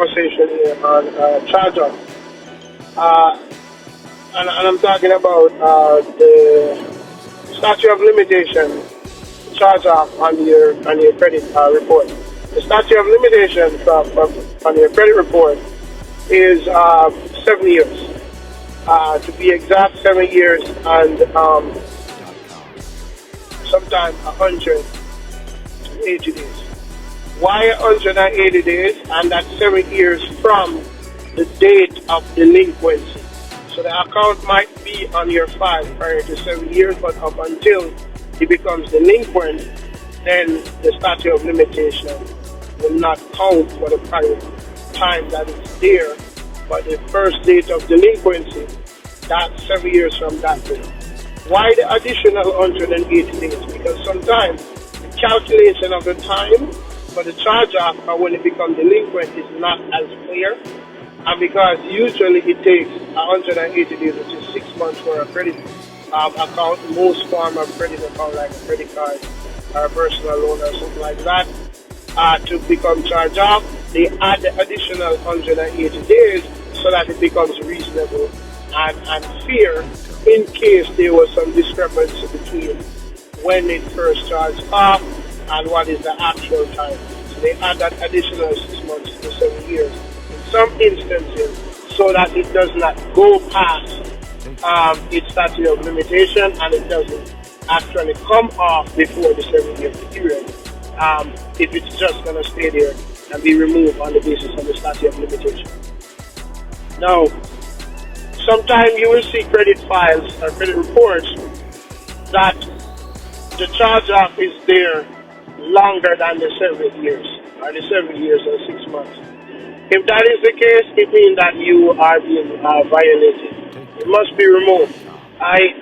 conversation here on charge-off. Uh, and I'm talking about the statute of limitation charge-off on your credit report. The statute of limitation on your credit report is 7 years. To be exact, 7 years and sometimes 180 days. Why 180 days? And that's 7 years from the date of delinquency. So the account might be on your file prior to 7 years, but up until it becomes delinquent, then the statute of limitation will not count for the prior time that it's there. But the first date of delinquency, that's 7 years from that date. Why the additional 180 days? Because sometimes the calculation of the time for the charge-off or when it becomes delinquent is not as clear. And because usually it takes 180 days, which is 6 months for a credit account, most form of credit account like a credit card or a personal loan or something like that, to become charged off, they add the additional 180 days so that it becomes reasonable and fair in case there was some discrepancy between when it first charged off and what is the actual time. So they add that additional 6 months to 7 years in some instances so that it does not go past its statute of limitation and it doesn't actually come off before the 7 year period if it's just going to stay there and be removed on the basis of the statute of limitation. Now, sometimes you will see credit files or credit reports that the charge-off is there longer than the 7 years, or the 7 years or 6 months. If that is the case, it means that you are being violated. It must be removed. I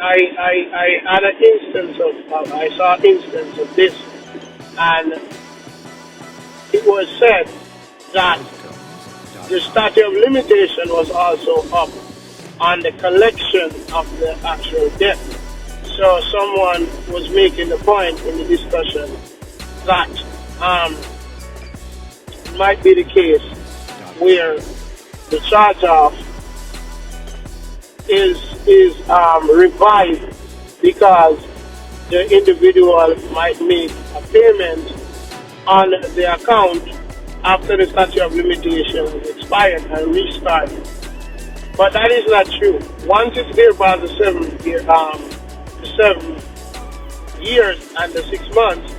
had an instance of, I saw an instance of this, and it was said that the statute of limitation was also up on the collection of the actual debt. So someone was making the point in the discussion that it might be the case where the charge-off is revived because the individual might make a payment on the account after the statute of limitation is expired and restart. But that is not true. Once it's there by the 7 years and the 6 months,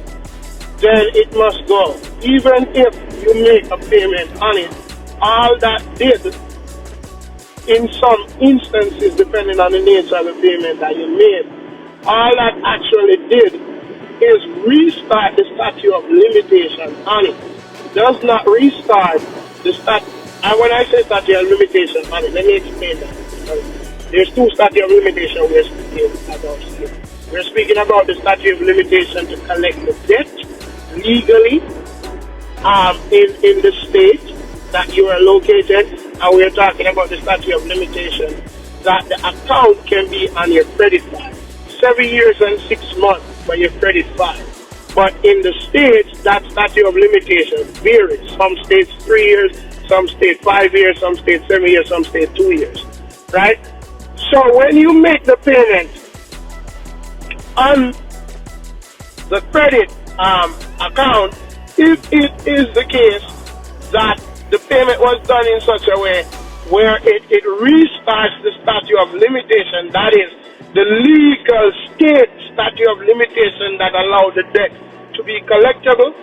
then it must go. Even if you make a payment on it, all that did, in some instances, depending on the nature of the payment that you made, all that actually did is restart the statute of limitation on it. Does not restart the statute. And when I say statute of limitation on it, let me explain that. There's two statute of limitation we're speaking about here. We're speaking about the statute of limitation to collect the debt legally in the state that you are located, and we're talking about the statute of limitation that the account can be on your credit file. 7 years and 6 months for your credit file. But in the states, that statute of limitation varies. Some states 3 years, some states 5 years, some states 7 years, some states 2 years. Right? So when you make the payment on the credit account, if it is the case that the payment was done in such a way where it restarts the statute of limitation, that is the legal state statute of limitation that allows the debt to be collectible,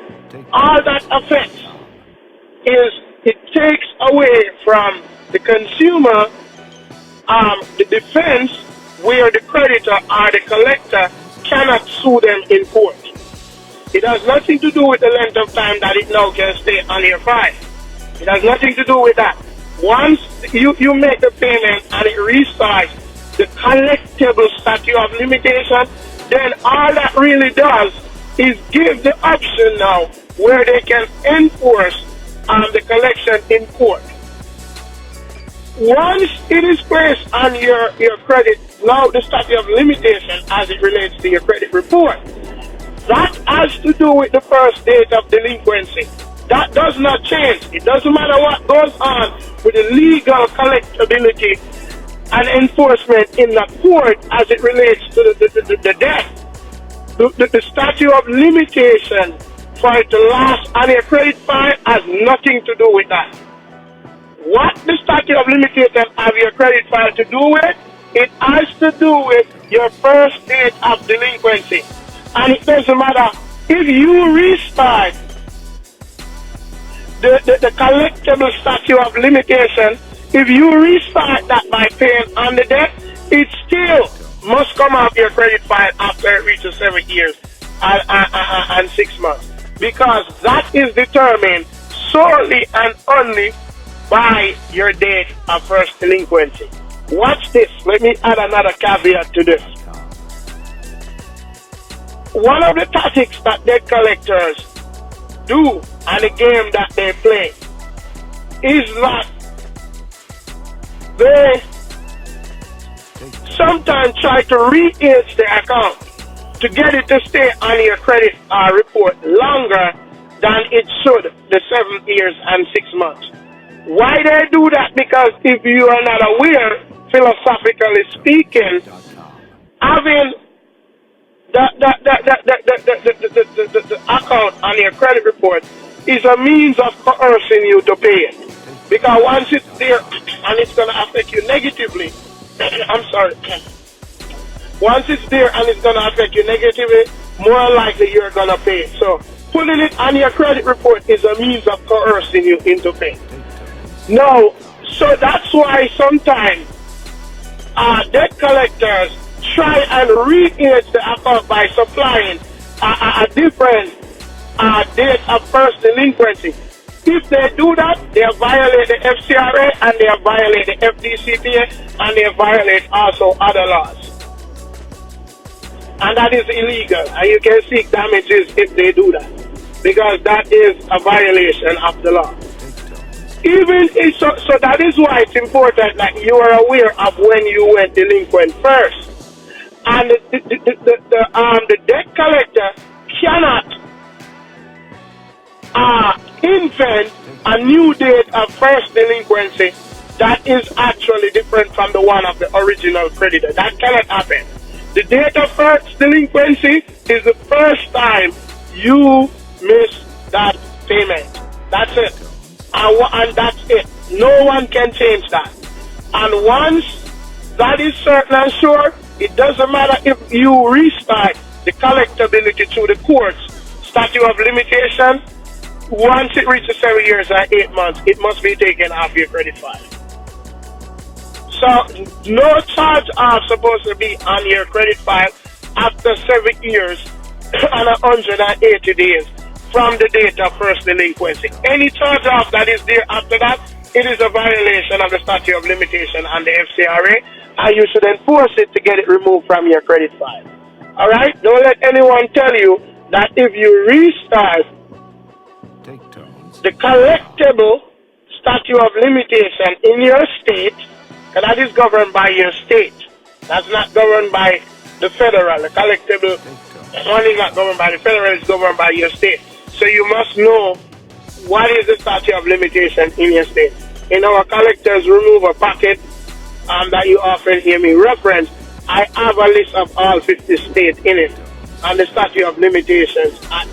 all that affects is it takes away from the consumer the defense where the creditor or the collector cannot sue them in court. It has nothing to do with the length of time that it now can stay on your file. It has nothing to do with that. Once you make the payment and it restarts the collectible statute of limitation, then all that really does is give the option now where they can enforce the collection in court. Once it is placed on your credit, now the statute of limitation as it relates to your credit report, that has to do with the first date of delinquency. That does not change. It doesn't matter what goes on with the legal collectability and enforcement in the court as it relates to the debt. The statute of limitation for it to last on your credit file has nothing to do with that. What the statute of limitation of your credit file to do with? It has to do with your first date of delinquency. And it doesn't matter if you restart the collectible statute of limitation, if you restart that by paying on the debt, it still must come off your credit file after it reaches 7 years and 6 months. Because that is determined solely and only by your date of first delinquency. Watch this. Let me add another caveat to this. One of the tactics that debt collectors do and the game that they play is that they sometimes try to re-age the account to get it to stay on your credit report longer than it should, the 7 years and 6 months. Why they do that? Because if you are not aware, philosophically speaking, having the account on your credit report is a means of coercing you to pay it. Because once it's there and it's going to affect you negatively, I'm sorry. Once it's there and it's going to affect you negatively, more likely you're going to pay it. So putting it on your credit report is a means of coercing you into paying. No, so that's why sometimes debt collectors try and re-age the account by supplying a different date of first delinquency. If they do that, they violate the FCRA and they violate the FDCPA and they violate also other laws. And that is illegal, and you can seek damages if they do that, because that is a violation of the law. Even if so that is why it's important that you are aware of when you went delinquent first. And the debt collector cannot invent a new date of first delinquency that is actually different from the one of the original creditor. That cannot happen. The date of first delinquency is the first time you miss that payment. That's it. And that's it. No one can change that. And once that is certain and sure, it doesn't matter if you restart the collectability through the courts, statute of limitation, once it reaches 7 years and 8 months, it must be taken off your credit file. So no charge are supposed to be on your credit file after 7 years and 180 days from the date of first delinquency. Any charge off that is there after that, it is a violation of the statute of limitation and the FCRA, and you should enforce it to get it removed from your credit file. All right? Don't let anyone tell you that if you restart the collectible statute of limitation in your state, because that is governed by your state. That's not governed by the federal. The collectible one is not governed by the federal, it's governed by your state. So you must know what is the statute of limitation in your state. In our collectors removal packet that you often hear me reference, I have a list of all 50 states in it and the statute of limitations at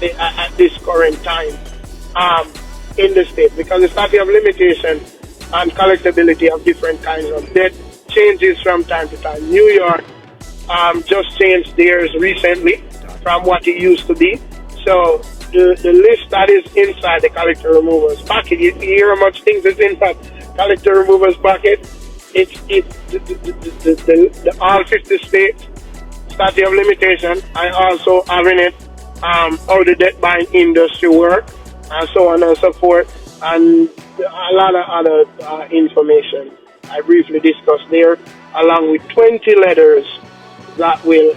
this current time in the state, because the statute of limitation and collectability of different kinds of debt changes from time to time. New York just changed theirs recently from what it used to be. So the list that is inside the collector removers packet, you hear how much things is in that collector removers packet. It's the all 50 states statute of limitation. I also have in it how the debt buying industry work and so on and so forth, and a lot of other information I briefly discussed there, along with 20 letters that will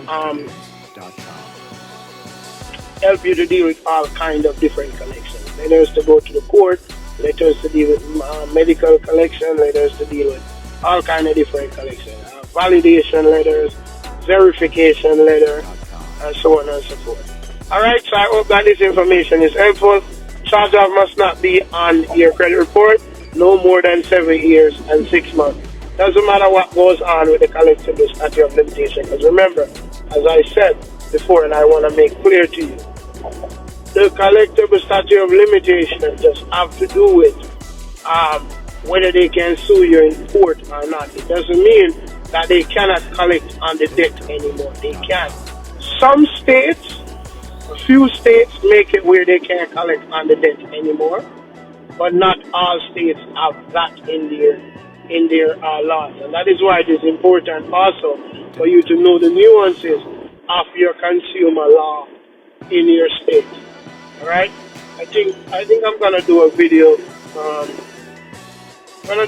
help you to deal with all kind of different collections. Letters to go to the court, letters to deal with medical collection, letters to deal with all kind of different collections, validation letters, verification letter, and so on and so forth. All right, so I hope that this information is helpful. Charge-off must not be on your credit report no more than 7 years and 6 months. Doesn't matter what goes on with the collectible statute of limitation. Because remember, as I said before, and I want to make clear to you, the collectible statute of limitation just have to do with whether they can sue you in court or not. It doesn't mean that they cannot collect on the debt anymore. They can. Some states, a few states make it where they can't collect on the debt anymore, but not all states have that in their laws. And that is why it is important also for you to know the nuances of your consumer law in your state. All right? I think I'm gonna do a video. On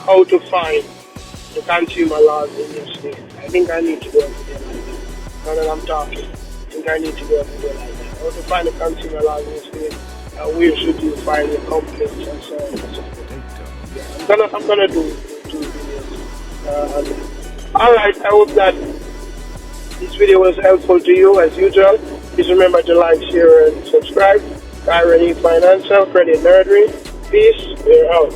how to find the consumer laws in your state. I think I need to do a video like that. Now that I'm talking, I think I need to do a video like that. How to find the consumer laws in your state. Where should you find your complaints and so on and so forth. Yeah, I'm gonna do 2 videos. All right. I hope that this video was helpful to you as usual. Please remember to like, share, and subscribe. Kyron E Financial Credit Nerdery. Peace. We're out.